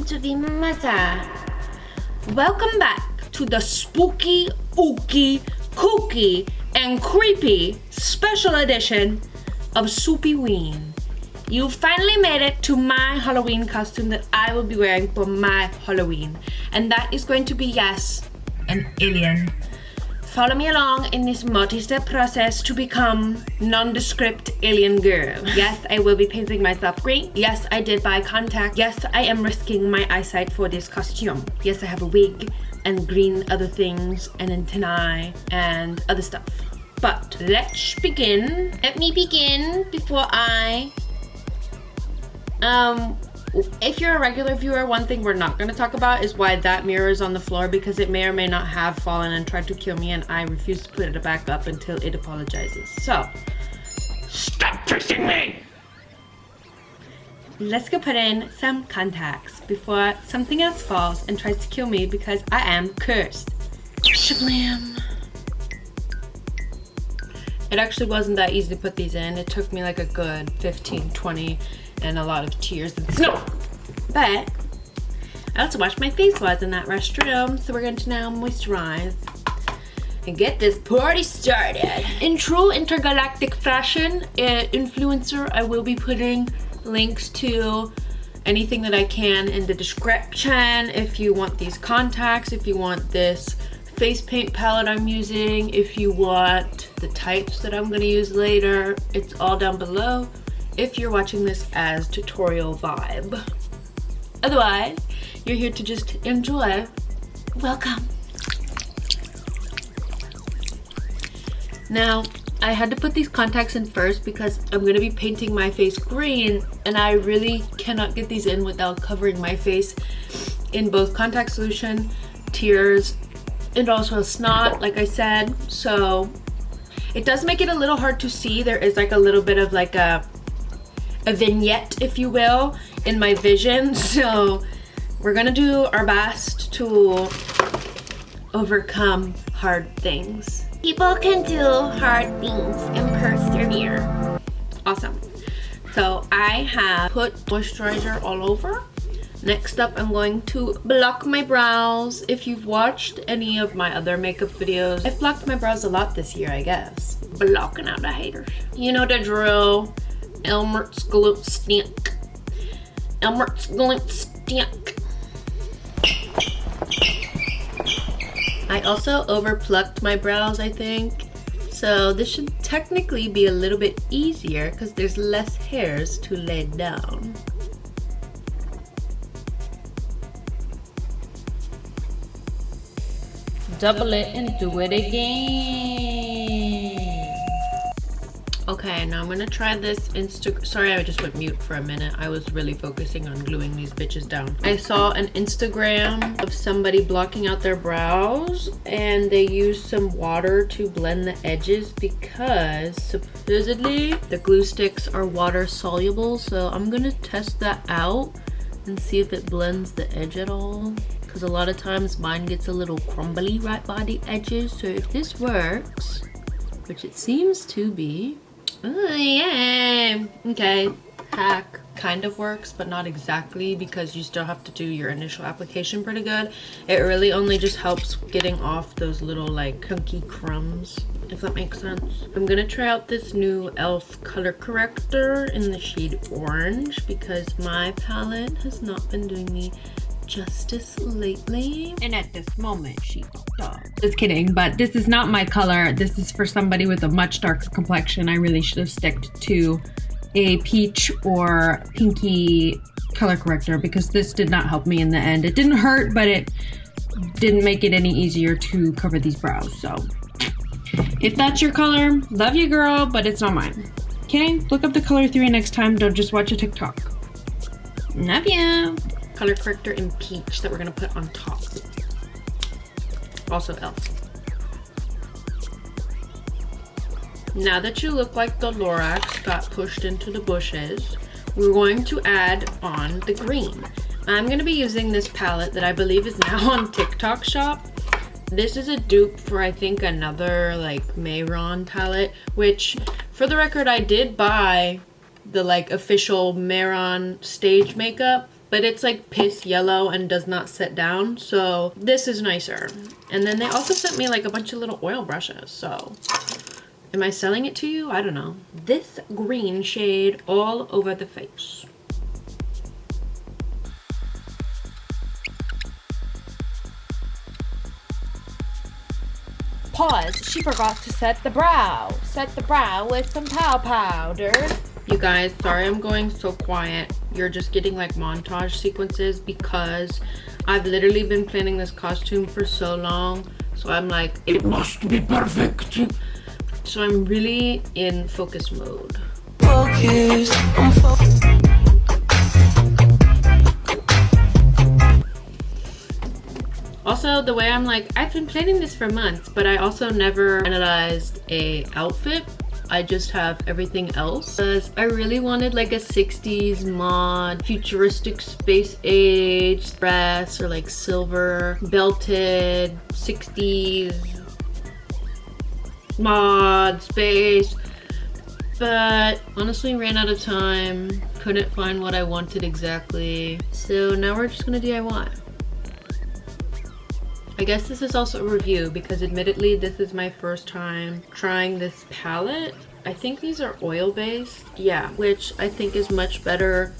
konnichiwa. Welcome back to the spooky, ooky, kooky, and creepy special edition of Soopyween. You finally made it to my Halloween costume that I will be wearing for my Halloween. And that is going to be, yes, an alien. Follow me along in this multi-step process to become nondescript alien girl. Yes, I will be painting myself green. Yes, I did buy contact. Yes, I am risking my eyesight for this costume. Yes, I have a wig and green other things and antennae and other stuff. But let's begin. Let me begin before I... if you're a regular viewer, one thing we're not going to talk about is why that mirror is on the floor, because it may or may not have fallen and tried to kill me, and I refuse to put it back up until it apologizes. So, stop pushing me! Let's go put in some contacts before something else falls and tries to kill me because I am cursed. Shablam! It actually wasn't that easy to put these in. It took me like a good 15, 20 and a lot of tears and snow. But I also washed my face while I was in that restroom, so we're going to now moisturize and get this party started. In true intergalactic fashion, influencer, I will be putting links to anything that I can in the description. If you want these contacts, if you want this face paint palette I'm using, if you want the types that I'm going to use later, it's all down below if you're watching this as tutorial vibe. Otherwise, you're here to just enjoy. Welcome. Now, I had to put these contacts in first because I'm going to be painting my face green, and I really cannot get these in without covering my face in both contact solution, tears, and also snot, like I said. So it does make it a little hard to see. There is like a little bit of like a vignette, if you will, in my vision. So we're gonna do our best to overcome hard things. People can do hard things and persevere. Awesome. So I have put moisturizer all over. Next up, I'm going to block my brows. If you've watched any of my other makeup videos, I've blocked my brows a lot this year, I guess. Blocking out the haters. You know the drill. Elmer's glue stink. Elmer's glue stink. I also over plucked my brows, I think. So this should technically be a little bit easier because there's less hairs to lay down. Double it and do it again. Okay, now I'm gonna try this sorry, I just went mute for a minute. I was really focusing on gluing these bitches down. I saw an Instagram of somebody blocking out their brows, and they used some water to blend the edges because supposedly the glue sticks are water soluble. So I'm gonna test that out and see if it blends the edge at all, because a lot of times mine gets a little crumbly right by the edges. So if this works, which it seems to be, oh yeah, okay, hack kind of works, but not exactly, because you still have to do your initial application pretty good. It really only just helps getting off those little like chunky crumbs, if that makes sense. I'm gonna try out this new e.l.f. color corrector in the shade orange because my palette has not been doing me justice lately, and at this moment she stopped. Just kidding, but this is not my color. This is for somebody with a much darker complexion. I really should have stuck to a peach or pinky color corrector because this did not help me in the end. It didn't hurt, but it didn't make it any easier to cover these brows. So if that's your color, love you girl, but it's not mine. Okay, look up the color theory next time. Don't just watch a TikTok. Love you. Color corrector in peach that we're gonna put on top. Also e.l.f. Now that you look like the Lorax got pushed into the bushes, we're going to add on the green. I'm gonna be using this palette that I believe is now on TikTok Shop. This is a dupe for, I think, another like Mayron palette, which for the record I did buy the like official Mayron stage makeup but it's like piss yellow and does not set down, so this is nicer. And then they also sent me like a bunch of little oil brushes, so am I selling it to you? I don't know. This green shade all over the face. Pause, she forgot to set the brow. Set the brow with some powder. You guys, sorry I'm going so quiet. You're just getting like montage sequences because I've literally been planning this costume for so long. So I'm like, it must be perfect. So I'm really in focus mode. Focus, I'm focused. Also, the way I'm like, I've been planning this for months, but I also never analyzed a outfit. I just have everything else. Because I really wanted like a 60s mod, futuristic space age dress, or like silver, belted, 60s mod, space. But honestly ran out of time. Couldn't find what I wanted exactly. So now we're just gonna DIY. I guess this is also a review because admittedly this is my first time trying this palette. I think these are oil based, yeah, which I think is much better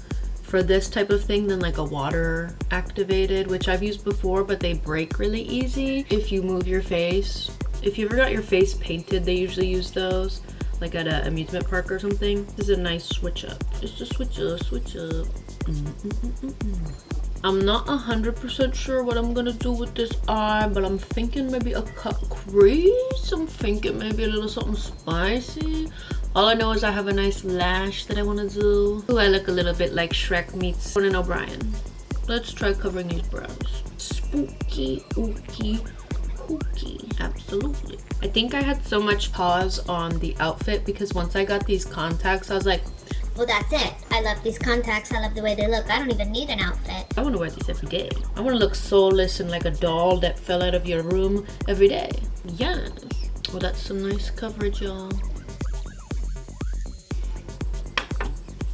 for this type of thing than like a water activated, which I've used before, but they break really easy if you move your face. If you ever got your face painted, they usually use those like at an amusement park or something. This is a nice switch up, just a switch up. I'm not 100% sure what I'm gonna do with this eye, but I'm thinking maybe a cut crease. I'm thinking maybe a little something spicy. All I know is I have a nice lash that I want to do. Ooh, I look a little bit like Shrek meets Conan O'Brien. Let's try covering these brows. Spooky, ooky, kooky. Absolutely. I think I had so much pause on the outfit because once I got these contacts, I was like, well, that's it. I love these contacts. I love the way they look. I don't even need an outfit. I want to wear these every day. I want to look soulless and like a doll that fell out of your room every day. Yes. Well, that's some nice coverage, y'all.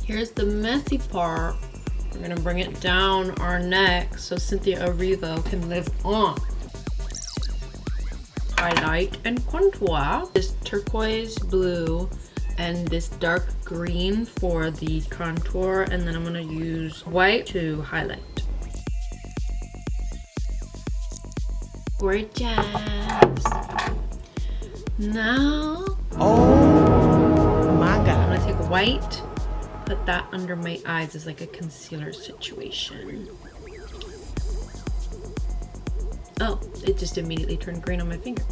Here's the messy part. We're going to bring it down our neck so Cynthia Erivo can live on. Highlight and contour. This turquoise blue and this dark green for the contour, and then I'm gonna use white to highlight. Gorgeous. Now, oh my god, I'm gonna take white, put that under my eyes as like a concealer situation. Oh, it just immediately turned green on my finger.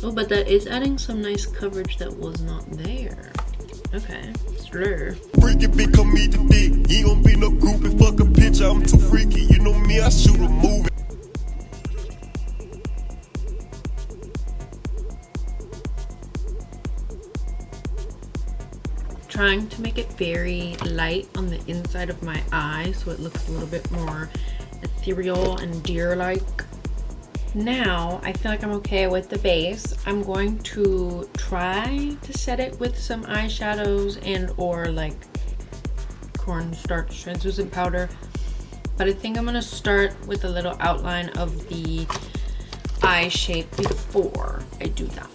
Oh, but that is adding some nice coverage that was not there. Okay, slur. Freaky become me today. You gon' be no groupie, fuck a picture, I'm too freaky. You know me, I shoot a movie. Trying to make it very light on the inside of my eye so it looks a little bit more ethereal and deer-like. Now I feel like I'm okay with the base. I'm going to try to set it with some eyeshadows and or like cornstarch translucent powder, but I think I'm gonna start with a little outline of the eye shape before I do that.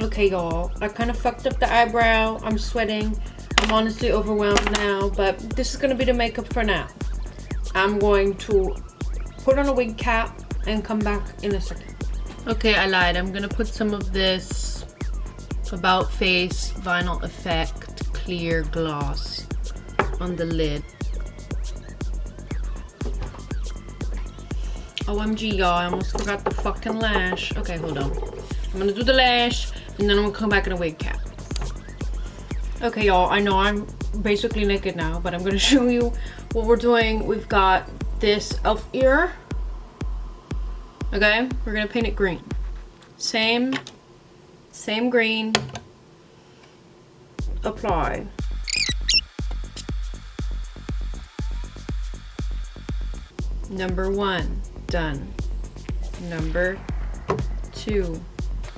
Okay, y'all, I kind of fucked up the eyebrow. I'm sweating. I'm honestly overwhelmed now, but this is gonna be the makeup for now. I'm going to put on a wig cap and come back in a second. Okay, I lied. I'm gonna put some of this About Face Vinyl Effect clear gloss on the lid. OMG, y'all, I almost forgot the fucking lash. Okay, hold on. I'm gonna do the lash, and then I'm gonna come back in a wig cap. Okay, y'all, I know I'm basically naked now, but I'm gonna show you what we're doing. We've got this elf ear. Okay, we're gonna paint it green. Same green. Apply. Number 1, done. Number 2.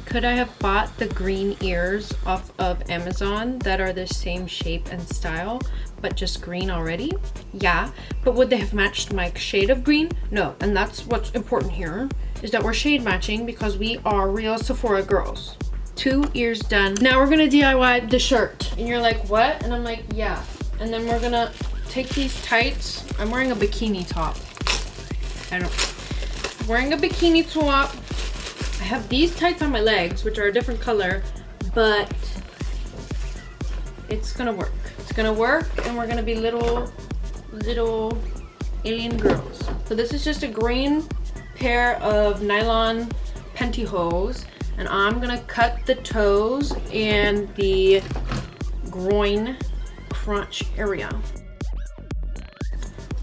Could I have bought the green ears off of Amazon that are the same shape and style, but just green already? Yeah, but would they have matched my shade of green? No, and that's what's important here, is that we're shade matching because we are real Sephora girls. 2 ears done. Now we're gonna DIY the shirt. And you're like, what? And I'm like, yeah. And then we're gonna take these tights. I'm wearing a bikini top. I'm wearing a bikini top. I have these tights on my legs, which are a different color, but it's gonna work. It's gonna work, and we're gonna be little alien girls. So this is just a green pair of nylon pantyhose, and I'm gonna cut the toes and the groin crotch area,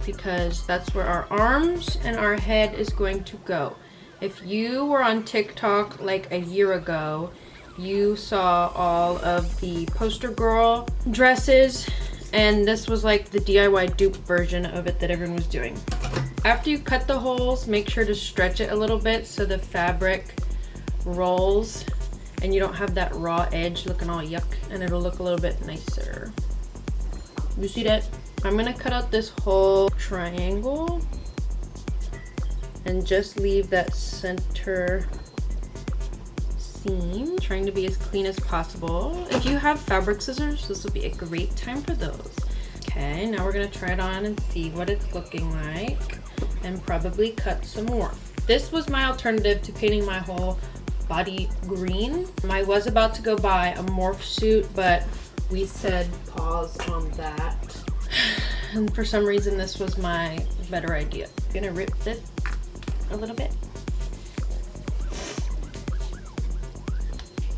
because that's where our arms and our head is going to go. If you were on TikTok like a year ago, you saw all of the poster girl dresses, and this was like the DIY dupe version of it that everyone was doing. After you cut the holes, make sure to stretch it a little bit so the fabric rolls and you don't have that raw edge looking all yuck, and it'll look a little bit nicer. You see that? I'm gonna cut out this whole triangle and just leave that center seam, trying to be as clean as possible. If you have fabric scissors, this will be a great time for those. Okay, now we're gonna try it on and see what it's looking like, and probably cut some more. This was my alternative to painting my whole body green. I was about to go buy a morph suit, but we said pause on that. And for some reason, this was my better idea. I'm gonna rip this a little bit.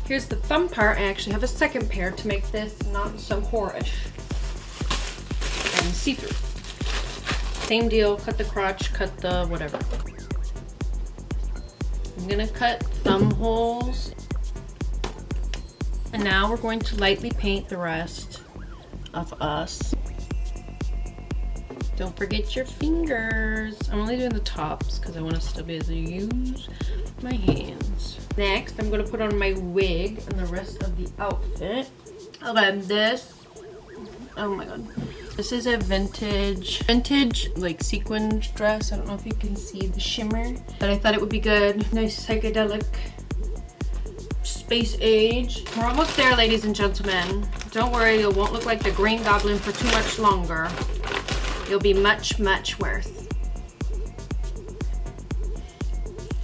Here's the fun part. I actually have a second pair to make this not so whorish and see-through. Same deal, cut the crotch, cut the whatever. I'm gonna cut thumb holes. And now we're going to lightly paint the rest of us. Don't forget your fingers. I'm only doing the tops because I want to still be able to use my hands. Next, I'm going to put on my wig and the rest of the outfit. Okay, this, oh my god. This is a vintage like sequin dress. I don't know if you can see the shimmer, but I thought it would be good. Nice psychedelic space age. We're almost there, ladies and gentlemen. Don't worry, you won't look like the Green Goblin for too much longer. You'll be much, much worse.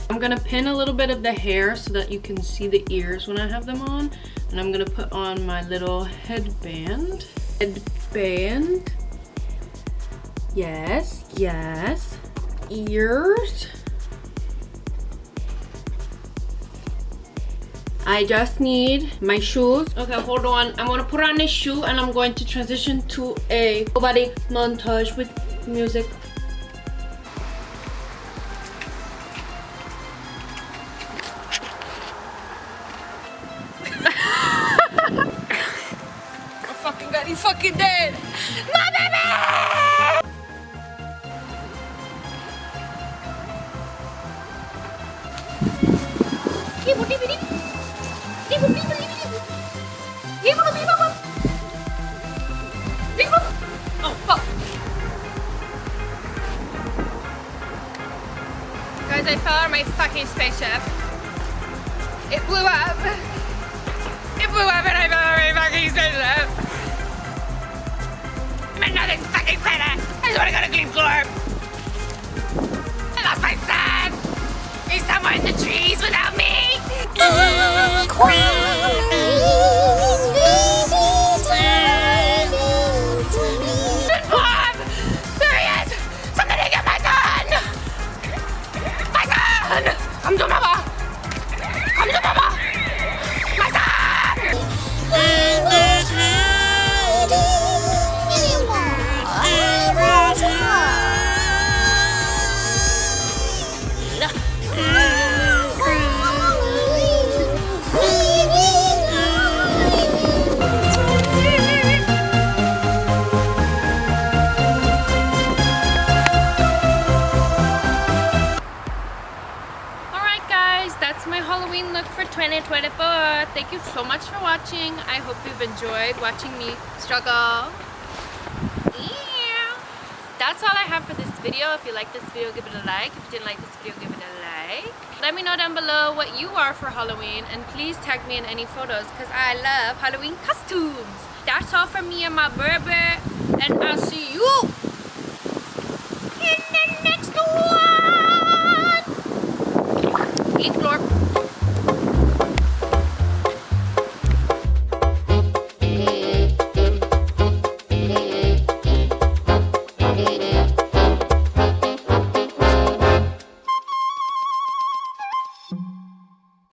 I'm gonna pin a little bit of the hair so that you can see the ears when I have them on. And I'm gonna put on my little headband. Headband. Yes, yes. Ears. I just need my shoes. Okay, hold on. I'm gonna put on this shoe and I'm going to transition to a full body montage with music. Oh fucking god, he's fucking dead! My baby! Oh, fuck. Guys, I fell out of my fucking spaceship. It blew up. It blew up and I fell out of my fucking spaceship. I'm another fucking planet. I just want to go to Gleam Floor. I lost my son. He's somewhere in the trees without me. Mom! There he is! Somebody get my son! son! Come to mama! Come to mama! My son! Alright guys, that's my Halloween look for 2024. Thank you so much for watching. I hope you've enjoyed watching me struggle. Yeah. That's all I have for this video. If you like this video, give it a like. If you didn't like this video, give it a like. Let me know down below what you are for Halloween, and please tag me in any photos because I love Halloween costumes. That's all from me and my baby, and I'll see you in the next one. Eat glorp.